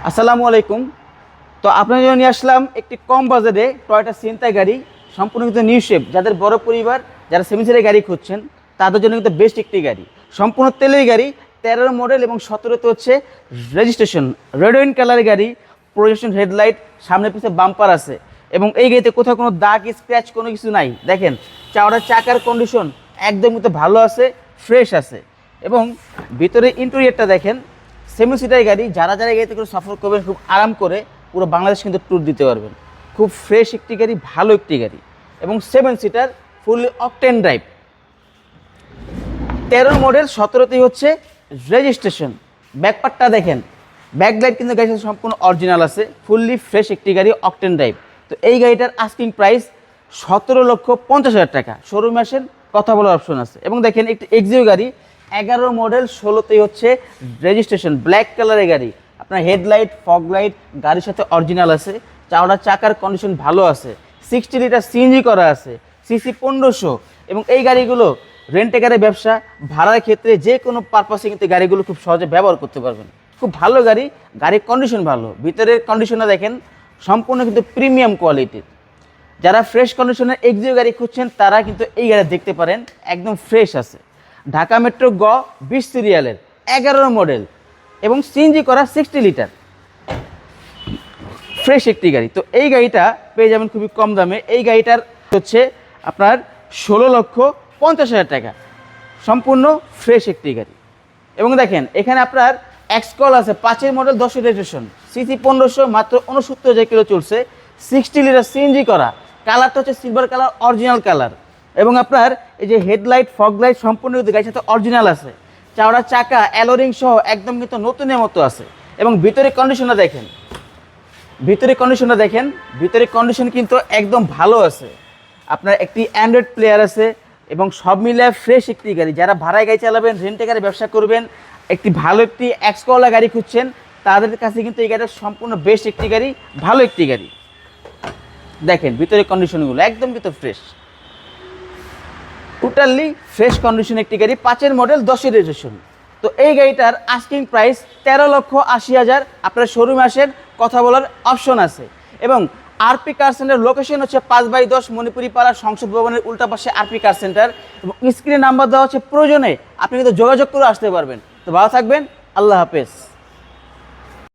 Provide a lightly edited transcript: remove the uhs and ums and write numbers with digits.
আসসালামু আলাইকুম। তো আপনার জন্য নিয়ে আসলাম একটি কম বাজেটে টয়োটা সিয়েন্তা গাড়ি, সম্পূর্ণ কিন্তু নিউ শেপ। যাদের বড় পরিবার, যারা সেভেন সিটার গাড়ি খুঁজছেন তাদের জন্য কিন্তু বেস্ট একটি গাড়ি। সম্পূর্ণ তেলের গাড়ি, 13 মডেল এবং 17তে হচ্ছে রেজিস্ট্রেশন। রেড ওয়াইন কালারের গাড়ি, প্রজেকশন হেডলাইট, সামনে পিছনে বাম্পার আছে এবং এই গাড়িতে কোথাও কোনো দাগ স্ক্র্যাচ কোনো কিছু নাই। দেখেন চাওড়া চাকার কন্ডিশন একদম কিন্তু ভালো আছে, ফ্রেশ আছে। এবং ভিতরে ইন্টেরিয়রটা দেখেন, সেভেন সিটার গাড়ি, যারা যারা গাড়িতে করে সফর করবেন খুব আরাম করে পুরো বাংলাদেশ কিন্তু ট্যুর দিতে পারবেন। খুব ফ্রেশ একটি গাড়ি, ভালো একটি গাড়ি এবং 7 seater, fully octane drive. 13 model, 17তেই হচ্ছে রেজিস্ট্রেশন। ব্যাকপার্টটা দেখেন, ব্যাকলাইট কিন্তু গাড়ির সাথে সম্পূর্ণ অরিজিনাল আছে, ফুললি ফ্রেশ একটি গাড়ি, অকটেন ড্রাইভ। তো এই গাড়িটার আস্কিং প্রাইস 17,50,000 টাকা। শোরুমে আসেন, কথা বলার অপশন আছে। এবং দেখেন একটি এক্সিও গাড়ি, 11 মডেল, 16তেই হচ্ছে রেজিস্ট্রেশন, ব্ল্যাক কালারের গাড়ি। আপনার হেডলাইট, ফগ লাইট গাড়ির সাথে অরিজিনাল আছে, চাওড়া চাকার কন্ডিশন ভালো আছে, 60 লিটার সিএনজি করা আছে, সিসি 1500। এবং এই গাড়িগুলো রেন্টে গাড়ির ব্যবসা, ভাড়ার ক্ষেত্রে যে কোনো পারপাসে কিন্তু গাড়িগুলো খুব সহজে ব্যবহার করতে পারবেন। খুব ভালো গাড়ি, গাড়ির কন্ডিশন ভালো, ভিতরের কন্ডিশনটা দেখেন সম্পূর্ণ কিন্তু প্রিমিয়াম কোয়ালিটির। যারা ফ্রেশ কন্ডিশনের এক্সিও গাড়ি খুঁজছেন তারা কিন্তু এই গাড়ি দেখতে পারেন, একদম ফ্রেশ আছে। ঢাকা মেট্রো 20 সিরিয়ালের, 11 মডেল এবং সিএনজি করা, 60 লিটার, ফ্রেশ একটি গাড়ি। তো এই গাড়িটা পেয়ে যাবেন খুবই কম দামে। এই গাড়িটার হচ্ছে আপনার 16,50,000 টাকা, সম্পূর্ণ ফ্রেশ একটি গাড়ি। এবং দেখেন এখানে আপনার এক্সকল আছে, 5 মডেল, 10 রেজিস্ট্রেশন, সিসি 1500, মাত্র 69,000 কিলো চলছে, 60 লিটার সিএনজি করা। কালারটা হচ্ছে সিলভার কালার, অরিজিনাল কালার। এবং আপনার এই যে হেডলাইট, ফগ লাইট সম্পূর্ণ কিন্তু গাড়ির সাথে অরিজিনাল আছে, চাওড়া চাকা, অ্যালোরিং সহ একদম কিন্তু নতুনের মতো আছে। এবং ভিতরের কন্ডিশনটা দেখেন, ভিতরের কন্ডিশন কিন্তু একদম ভালো আছে। আপনার একটি অ্যান্ড্রয়েড প্লেয়ার আছে এবং সব মিলে ফ্রেশ একটি গাড়ি। যারা ভাড়ায় গাড়ি চালাবেন, রেন্টে গাড়ি ব্যবসা করবেন, একটি ভালো একটি এক্সকলা গাড়ি খুঁজছেন, তাদের কাছে কিন্তু এই গাড়িটা সম্পূর্ণ বেস্ট একটি গাড়ি, ভালো একটি গাড়ি। দেখেন ভিতরের কন্ডিশনগুলো একদম কিন্তু ফ্রেশ, টোটালি ফ্রেশ কন্ডিশন একটি গাড়ি, 5 মডেল, 10 রেজিস্ট্রেশন। তো এই গাড়িটার আস্কিং প্রাইস 13,80,000। আপনারা শোরুমে আসেন, কথা বলার অপশন আছে। এবং আরপি কার সেন্টার লোকেশন হচ্ছে 5/10 মণিপুরি পাড়া, সংসদ ভবনের উল্টা পাশে আরপি কার সেন্টার। এবং স্ক্রিনে নাম্বার দেওয়া হচ্ছে, প্রয়োজনে আপনি কিন্তু যোগাযোগ করে আসতে পারবেন। তো ভালো থাকবেন, আল্লাহ হাফেজ।